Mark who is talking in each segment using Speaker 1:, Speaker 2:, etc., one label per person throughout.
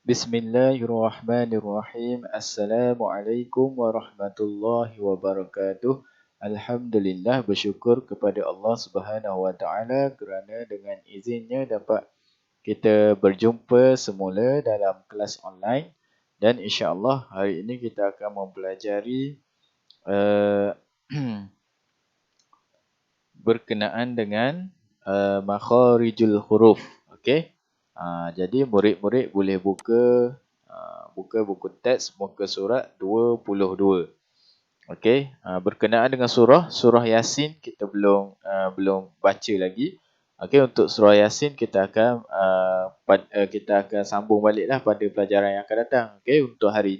Speaker 1: Bismillahirrahmanirrahim. Assalamualaikum warahmatullahi wabarakatuh. Alhamdulillah, bersyukur kepada Allah Subhanahu wa taala kerana dengan izinnya dapat kita berjumpa semula dalam kelas online, dan insya-Allah hari ini kita akan mempelajari uh, berkenaan dengan makharijul huruf. Okey. Jadi murid-murid boleh buka buku teks muka surat 22. Okey. Berkenaan dengan surah Yasin kita belum baca lagi. Okey, untuk surah Yasin kita akan sambung baliklah pada pelajaran yang akan datang. Okey, untuk kali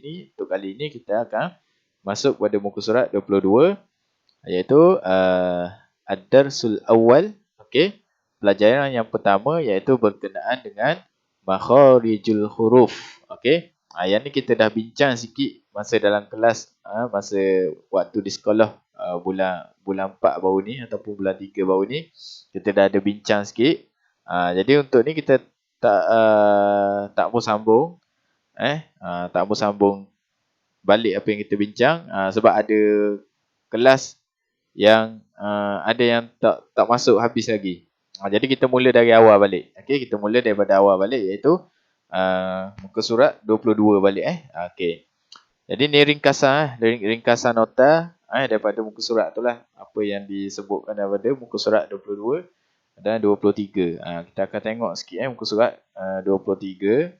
Speaker 1: ini kita akan masuk pada muka surat 22, iaitu Ad-Darsul Awal. Okey. Pelajaran yang pertama iaitu berkenaan dengan makharijul huruf. Okey. Yang ni kita dah bincang sikit masa dalam kelas, masa waktu di sekolah, bulan 4 baru ni ataupun bulan 3 baru ni kita dah ada bincang sikit. Jadi untuk ni kita tak mau sambung tak mau sambung balik apa yang kita bincang, sebab ada kelas yang ada yang tak masuk habis lagi. Jadi kita mula dari awal balik. Okey, kita mula daripada awal balik, iaitu muka surat 22 balik Okey. Jadi ni ringkasan nota daripada muka surat tu lah, apa yang disebutkan daripada muka surat 22 dan 23. Kita akan tengok sikit muka surat 23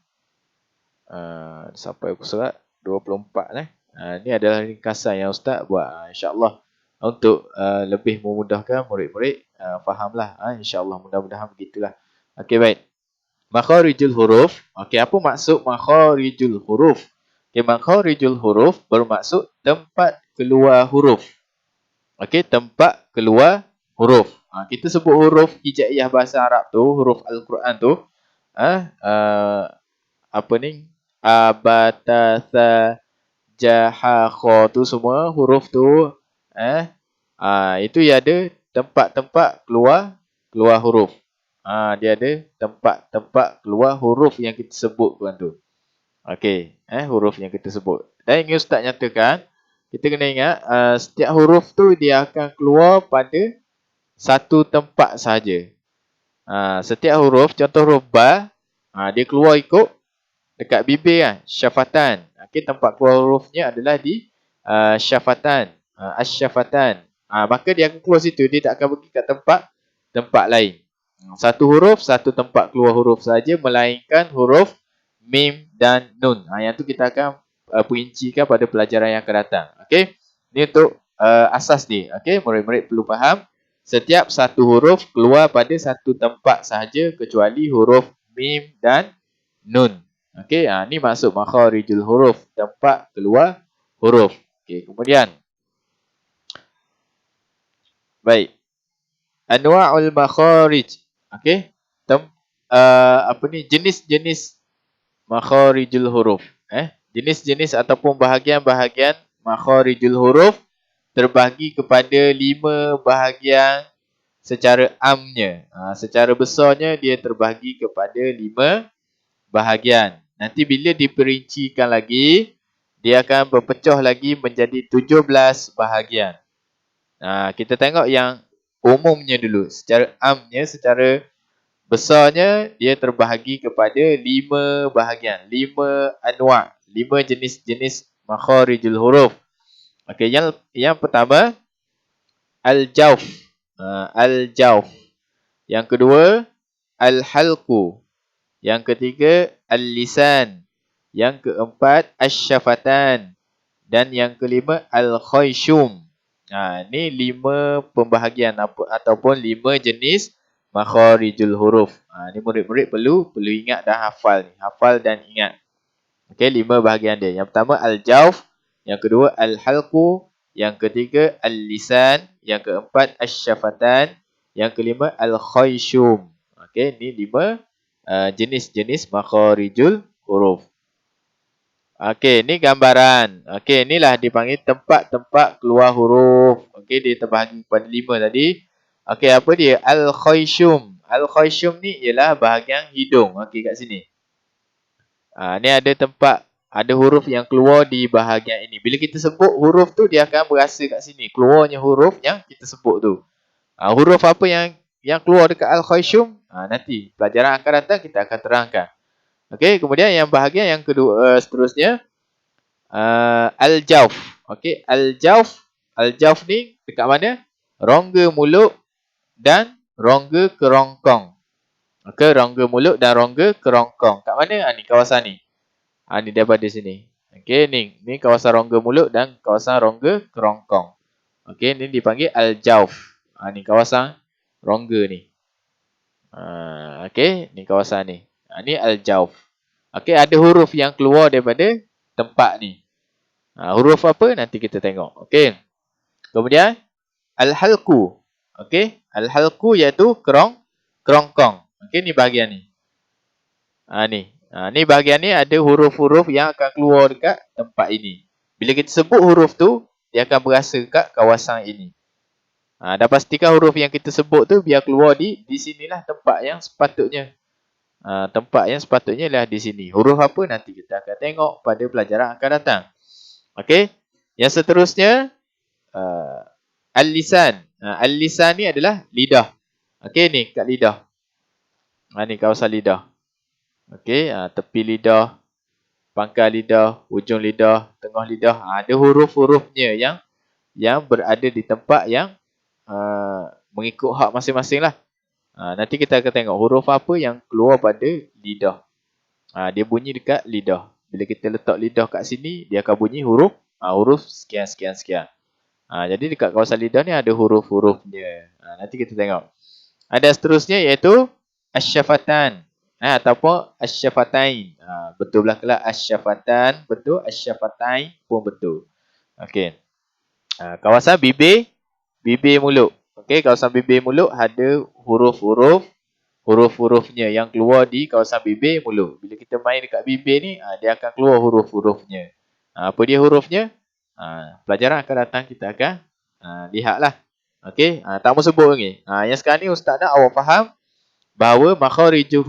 Speaker 1: sampai muka surat 24 ni adalah ringkasan yang ustaz buat, insya-Allah untuk lebih memudahkan murid-murid fahamlah. InsyaAllah, mudah-mudahan begitulah. Okey, baik. Makharijul huruf. Okey, apa maksud makharijul huruf? Okey, makharijul huruf bermaksud tempat keluar huruf. Okey, tempat keluar huruf. Kita sebut huruf hijaiyah bahasa Arab tu, huruf Al-Quran tu, apa ni? Abatasa, jaha, kha tu semua huruf tu itu dia ada tempat-tempat keluar huruf. Dia ada tempat-tempat keluar huruf yang kita sebut tu. Okey, huruf yang kita sebut. Dan ini ustaz nyatakan, kita kena ingat setiap huruf tu dia akan keluar pada satu tempat saja. Setiap huruf, contoh huruf ba, dia keluar ikut dekat bibir syafatan. Okey, tempat keluar hurufnya adalah di syafatan, asy-syafatan. Maka dia akan keluar situ, dia tak akan pergi kat tempat lain. Satu huruf, satu tempat keluar huruf saja, melainkan huruf mim dan nun. Yang tu kita akan perincikan pada pelajaran yang akan datang. Okey. Ini untuk asas ni. Okey, murid-murid perlu faham, setiap satu huruf keluar pada satu tempat sahaja kecuali huruf mim dan nun. Okey, ni maksud makharijul huruf, tempat keluar huruf. Okey, kemudian baik. Anwa'ul makharij. Okey. Jenis-jenis makharijul huruf. Jenis-jenis ataupun bahagian-bahagian makharijul huruf terbahagi kepada 5 bahagian secara amnya. Secara besarnya dia terbahagi kepada 5 bahagian. Nanti bila diperincikan lagi, dia akan berpecah lagi menjadi 17 bahagian. Kita tengok yang umumnya dulu. Secara amnya, secara besarnya, dia terbahagi kepada 5 bahagian. 5 anwa'. 5 jenis-jenis makharijul huruf. Okey, yang pertama, al-jawf. Al-jawf. Yang kedua, al-halqu. Yang ketiga, al-lisan. Yang keempat, asy-syafatan. Dan yang kelima, al-khayshum. Ni 5 pembahagian ataupun 5 jenis makharijul huruf. Ni murid-murid perlu ingat dan hafal ni. Hafal dan ingat. Okey, 5 bahagian dia. Yang pertama al-jawf, yang kedua al-halqu, yang ketiga al-lisan, yang keempat asy-syafatan, yang kelima al-khayshum. Okey, ni 5 jenis-jenis makharijul huruf. Okey, ni gambaran. Okey, inilah dipanggil tempat-tempat keluar huruf. Okey, dia terbahagi pada 5 tadi. Okey, apa dia? Al-khayshum. Al-khayshum ni ialah bahagian hidung. Okey, kat sini. Ni ada tempat, ada huruf yang keluar di bahagian ini. Bila kita sebut huruf tu, dia akan berasa kat sini. Keluarnya huruf yang kita sebut tu. Huruf apa yang keluar dekat Al-Khayshum? Nanti pelajaran akan datang kita akan terangkan. Okey, kemudian yang bahagian yang kedua seterusnya Al-Jawf. Okey, Al-Jawf. Al-Jawf ni dekat mana? Rongga mulut dan rongga kerongkong. Okey, rongga mulut dan rongga kerongkong. Kat mana? Ni kawasan ni. Ni daripada sini. Okey, ni kawasan rongga mulut dan kawasan rongga kerongkong. Okey, ni dipanggil Al-Jawf. Ni kawasan rongga ni. Okey, ni kawasan ni. Ni Al-Jawf. Okey, ada huruf yang keluar daripada tempat ni. Huruf apa? Nanti kita tengok. Okey. Kemudian Al-Halqu. Okey, Al-Halqu iaitu kerongkong. Okey, ni bahagian ni. Ni bahagian ni ada huruf-huruf yang akan keluar dekat tempat ini. Bila kita sebut huruf tu, dia akan berasa kat kawasan ini. Dah pastikan huruf yang kita sebut tu biar keluar di sinilah tempat yang sepatutnya. Tempat yang sepatutnya lah di sini. Huruf apa nanti kita akan tengok pada pelajaran akan datang. Okey. Yang seterusnya Al-Lisan. Al-Lisan ni adalah lidah. Okey, ni kat lidah. Ni kawasan lidah. Okey, tepi lidah, pangkal lidah, ujung lidah, tengah lidah. Ada huruf-hurufnya yang berada di tempat yang mengikut hak masing-masing lah. Nanti kita akan tengok huruf apa yang keluar pada lidah. Dia bunyi dekat lidah. Bila kita letak lidah kat sini, dia akan bunyi huruf sekian. Jadi dekat kawasan lidah ni ada huruf-hurufnya. Nanti kita tengok. Ada seterusnya iaitu Asyafatan. Ataupun Asyafatain. Betul belah kelak Asyafatan. Betul. Asyafatain pun betul. Okey. Kawasan bibir mulut. Okey, kawasan bibir mulut ada huruf-hurufnya yang keluar di kawasan bibir mulut. Bila kita main dekat bibir ni, dia akan keluar huruf-hurufnya. Apa dia hurufnya? Pelajaran akan datang kita akan lihatlah. Okey, tak mau sebut lagi. Yang sekarang ni ustaz nak awak faham bahawa makharijul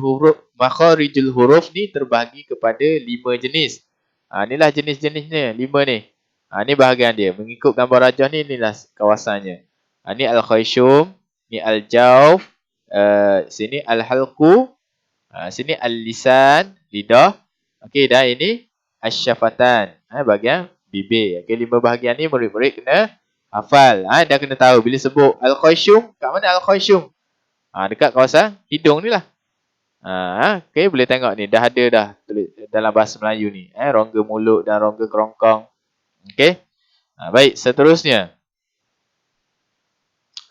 Speaker 1: huruf ni terbahagi kepada 5 jenis. Inilah jenis-jenisnya, 5 ni. Ni bahagian dia. Mengikut gambar rajah ni, inilah kawasannya. Ni Al-Khayshum, ni Al-Jawf, sini Al-Halqu, sini Al-Lisan, lidah. Okey, dan ini Asyafatan, bahagian bibir. Okey, 5 bahagian ni murid-murid kena hafal. Dah kena tahu bila sebut Al-Khayshum, kat mana Al-Khayshum? Dekat kawasan hidung ni lah. Okey, boleh tengok ni. Dah ada dah tulis dalam bahasa Melayu ni. Rongga mulut dan rongga kerongkong. Okey. Baik, seterusnya.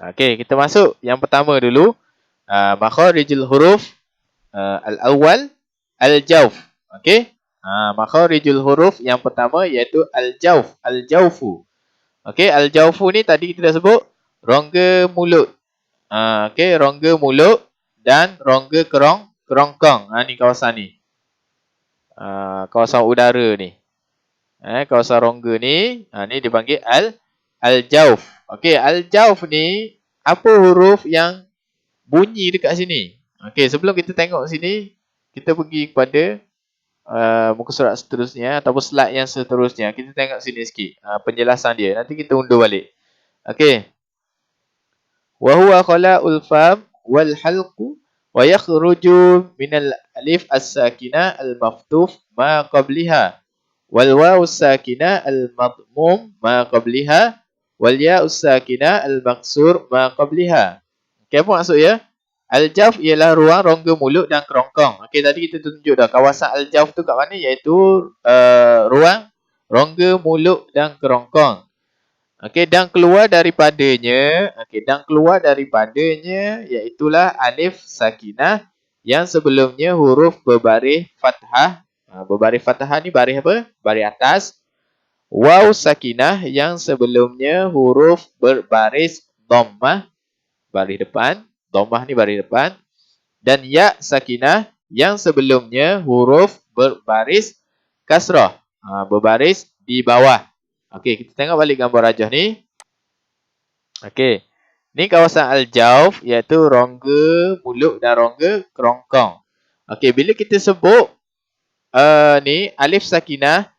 Speaker 1: Okey, kita masuk yang pertama dulu. Makharijul huruf al-awwal al-jawf. Okey. Makharijul huruf yang pertama iaitu al-jawf, al-jawfu. Okey, al-jawfu ni tadi kita dah sebut rongga mulut. Okey, rongga mulut dan rongga kerongkong. Ni kawasan ni. Kawasan udara ni. Kawasan rongga ni, ni dipanggil al-jawf. Okey, al-jawf ni apa huruf yang bunyi dekat sini? Okey, sebelum kita tengok sini, kita pergi kepada muka surat seterusnya ataupun slide yang seterusnya. Kita tengok sini sikit penjelasan dia. Nanti kita undur balik. Okey. Wa huwa khala'ul fam wal halqu wa yakhruju minal alif as-sakinah al-maftuf ma qabliha wal wawu as-sakinah al-madmum ma qabliha wal ya'u as-sakinah al-maksur ma qabliha. Okey, apa maksud ya? Al-jawf ialah ruang rongga mulut dan kerongkong. Okey, tadi kita tunjuk dah kawasan al-jawf tu kat mana, iaitu ruang rongga mulut dan kerongkong. Okey, dan keluar daripadanya, iaitulah alif sakinah yang sebelumnya huruf berbaris fathah. Berbaris fathah ni baris apa? Baris atas. Waw sakinah yang sebelumnya huruf berbaris dhammah, baris depan. Dhammah ni baris depan. Dan ya sakinah yang sebelumnya huruf berbaris kasrah, berbaris di bawah. Okey, kita tengok balik gambar rajah ni. Okey. Ni kawasan al-jawf iaitu rongga mulut dan rongga kerongkong. Okey, bila kita sebut ni alif sakinah,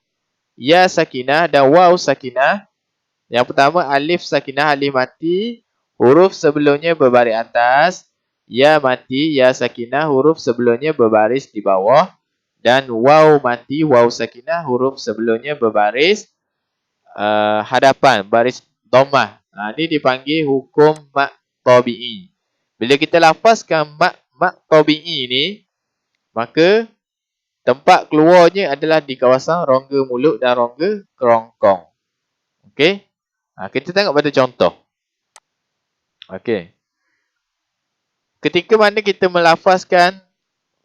Speaker 1: ya sakinah dan waw sakinah. Yang pertama alif sakinah, alif mati, huruf sebelumnya berbaris atas. Ya mati, ya sakinah, huruf sebelumnya berbaris di bawah. Dan waw mati, waw sakinah, huruf sebelumnya berbaris hadapan, baris dhammah. Ini dipanggil hukum mak tabi'i. Bila kita lafazkan mak tabi'i ni, maka tempat keluarnya adalah di kawasan rongga mulut dan rongga kerongkong. Okey. Kita tengok pada contoh. Okey. Ketika mana kita melafazkan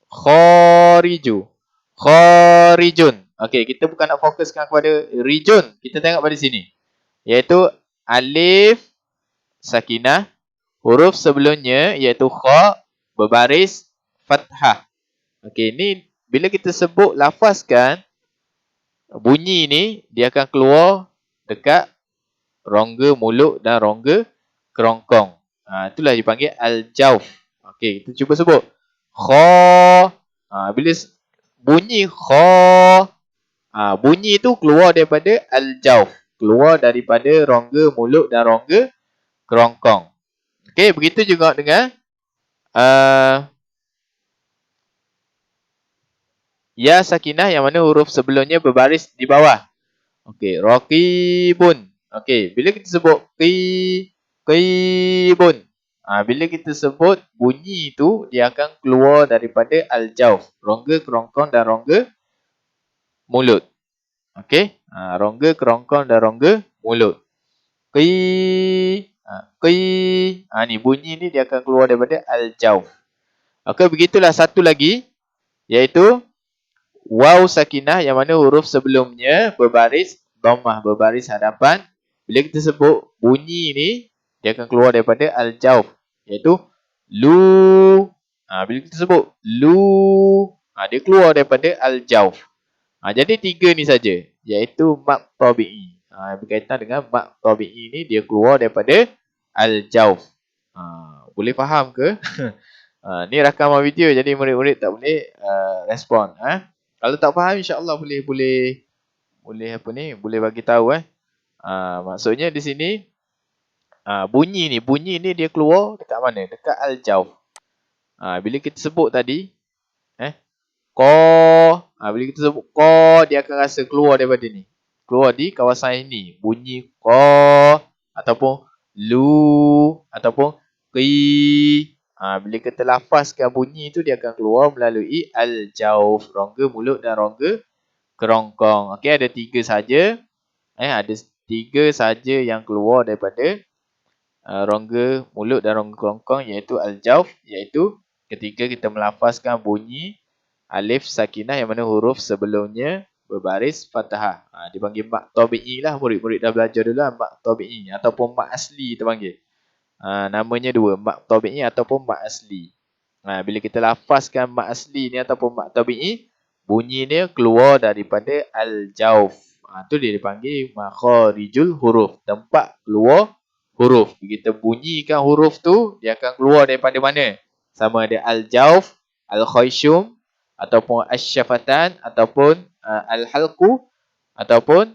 Speaker 1: khariju, kharijun. Okey, kita bukan nak fokuskan kepada rijun. Kita tengok pada sini. Iaitu alif sakinah, huruf sebelumnya iaitu kha berbaris fathah. Okey, ni bila kita sebut lafazkan bunyi ni, dia akan keluar dekat rongga mulut dan rongga kerongkong. Itulah dipanggil al-jawf. Okey, kita cuba sebut. Kha. Bila bunyi kha, bunyi tu keluar daripada al-jawf. Keluar daripada rongga mulut dan rongga kerongkong. Okey, begitu juga dengan ya sakinah yang mana huruf sebelumnya berbaris di bawah. Okey, raqibun. Okey, bila kita sebut qibun. Bila kita sebut bunyi itu dia akan keluar daripada al-jawf, rongga kerongkong dan rongga mulut. Okey, rongga kerongkong dan rongga mulut. Ni bunyi ni dia akan keluar daripada al-jawf. Okey, begitulah satu lagi iaitu waw sakinah yang mana huruf sebelumnya berbaris dhammah, berbaris hadapan. Bila kita sebut bunyi ni, dia akan keluar daripada al-jawf, iaitu lu. Bila kita sebut lu, dia keluar daripada al-jawf. Jadi tiga ni saja, iaitu mak tabi'i. Berkaitan dengan mak tabi'i ni, dia keluar daripada al-jawf. Boleh faham ke? Ni rakaman video, jadi murid-murid tak boleh respon. Kalau tak faham, insya-Allah boleh bagi tahu. Maksudnya di sini bunyi ni dia keluar dekat mana? Dekat al-jawf. Bila kita sebut tadi qa, bila kita sebut qa, dia akan rasa keluar daripada ni. Keluar di kawasan ini. Bunyi qa ataupun lu ataupun qi. Bila kita lafazkan bunyi itu, dia akan keluar melalui al-jawf, rongga mulut dan rongga kerongkong. Okey, ada tiga saja. Ada tiga saja yang keluar daripada rongga mulut dan rongga kerongkong, iaitu al-jawf, iaitu ketika kita melafazkan bunyi alif sakinah yang mana huruf sebelumnya berbaris fathah. Dipanggil mak tabi'i lah. Murid-murid dah belajar dulu lah mak tabi'i ataupun mak asli terpanggil. Namanya dua, mak tabi'i ataupun mak asli. Bila kita lafazkan mak asli ni ataupun mak tabi'i, bunyi dia keluar daripada al-jawf. Itu dia dipanggil makharijul huruf, tempat keluar huruf. Kita bunyikan huruf tu, dia akan keluar daripada mana? Sama ada al-jawf, al-khayshum, ataupun al-syafatan, ataupun al-halqu, ataupun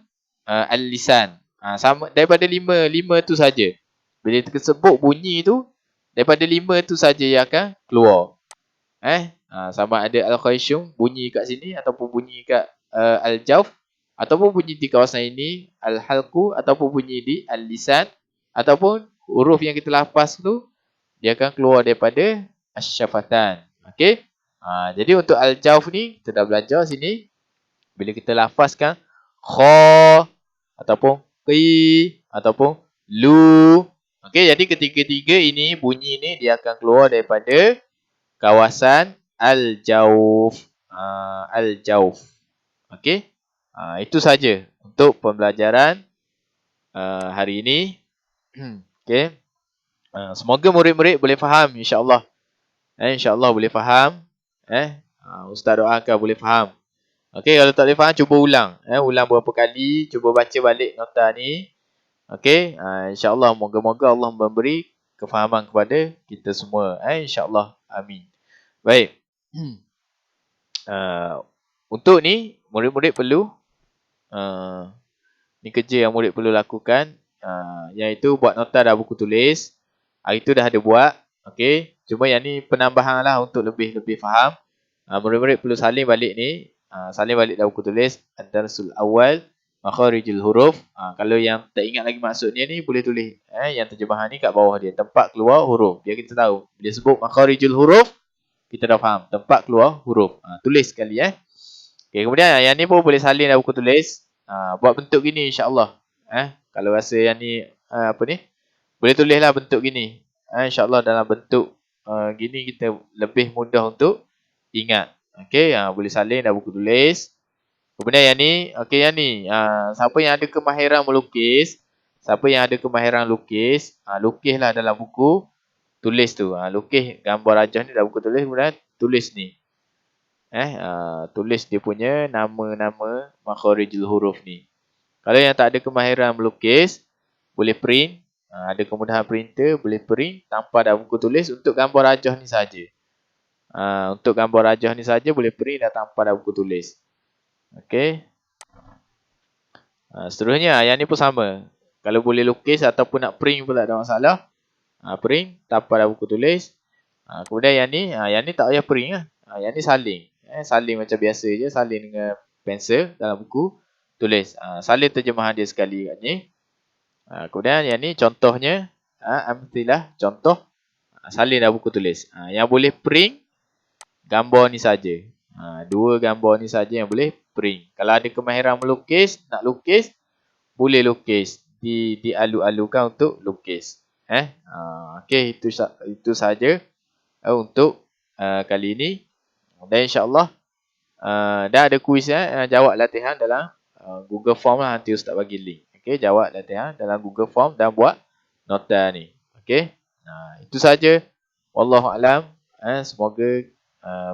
Speaker 1: al-lisan. Sama daripada lima tu saja. Bila kita sebut bunyi tu, daripada lima tu saja yang akan keluar. Sama ada al-khayshum, bunyi kat sini, ataupun bunyi kat al-jawf, ataupun bunyi di kawasan ini, al-halqu, ataupun bunyi di al-lisan, ataupun huruf yang kita lafaz tu, dia akan keluar daripada al-syafatan. Okey. Jadi untuk al-jawf ni, kita dah belajar sini. Bila kita lafazkan kha, ataupun qi, ataupun lu. Okey, jadi ketiga-tiga ini, bunyi ni dia akan keluar daripada kawasan al-jawf. Al-jawf. Okey. Itu saja untuk pembelajaran hari ini. Okey. Semoga murid-murid boleh faham, insya-Allah. InsyaAllah boleh faham. Ustaz doakan boleh faham. Okey, kalau tak boleh faham, cuba ulang. Ulang beberapa kali, cuba baca balik nota ni. Okey, insya-Allah moga-moga Allah memberi kefahaman kepada kita semua. InsyaAllah. Amin. Baik. Untuk ni, murid-murid perlu ni kerja yang murid perlu lakukan, iaitu buat nota dalam buku tulis. Hari tu dah ada buat, okey. Cuma yang ni penambahan lah untuk lebih faham. Murid-murid perlu salin balik ni, salin balik dalam buku tulis ad-darsul awal makharijul huruf. Kalau yang tak ingat lagi maksudnya ni boleh tulis yang terjemahan ni kat bawah dia, tempat keluar huruf. Biar kita tahu bila sebut makharijul huruf kita dah faham tempat keluar huruf. Tulis sekali okey, kemudian yang ni pun boleh salin dalam buku tulis. Buat bentuk gini insya-Allah. Kalau rasa yang ni apa ni? Boleh tulislah bentuk gini. Insya-Allah dalam bentuk gini kita lebih mudah untuk ingat. Okey, boleh salin dalam buku tulis. Kemudian yang ni, okey yang ni, siapa yang ada kemahiran melukis, siapa yang ada kemahiran lukis, lukislah dalam buku tulis tu. Lukis gambar rajah ni dalam buku tulis, kemudian tulis ni. Tulis dia punya nama-nama makharijul huruf ni. Kalau yang tak ada kemahiran melukis, boleh print. Ada kemudahan printer, boleh print tanpa dalam buku tulis untuk gambar rajah ni saja. Untuk gambar rajah ni saja boleh print dah tanpa dalam buku tulis. Okey. Seterusnya, yang ni pun sama. Kalau boleh lukis ataupun nak print pun tak ada masalah. Print tanpa dalam buku tulis. Kemudian yang ni tak payah print lah. Yang ni salin. Salin macam biasa je, salin dengan pensel dalam buku tulis. Salin terjemahan dia sekali kat ni. Kemudian yang ni contohnya, amtilah contoh salin dalam buku tulis. Yang boleh print gambar ni saja. Dua gambar ni saja yang boleh print. Kalau ada kemahiran melukis, nak lukis, boleh lukis. Dialu-alukan untuk lukis. Okey, itu saja untuk kali ini. Dan insya-Allah dah ada kuis jawab latihan dalam Google Form lah, nanti Ustaz bagi link. Okey, jawab latihan dalam Google Form dan buat nota ni. Okey. Itu saja. Wallahu alam. Semoga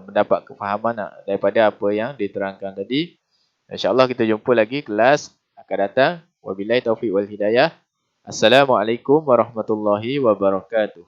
Speaker 1: mendapat kefahaman daripada apa yang diterangkan tadi. InsyaAllah kita jumpa lagi kelas akan datang. Wabillahi taufiq wal hidayah. Assalamualaikum warahmatullahi wabarakatuh.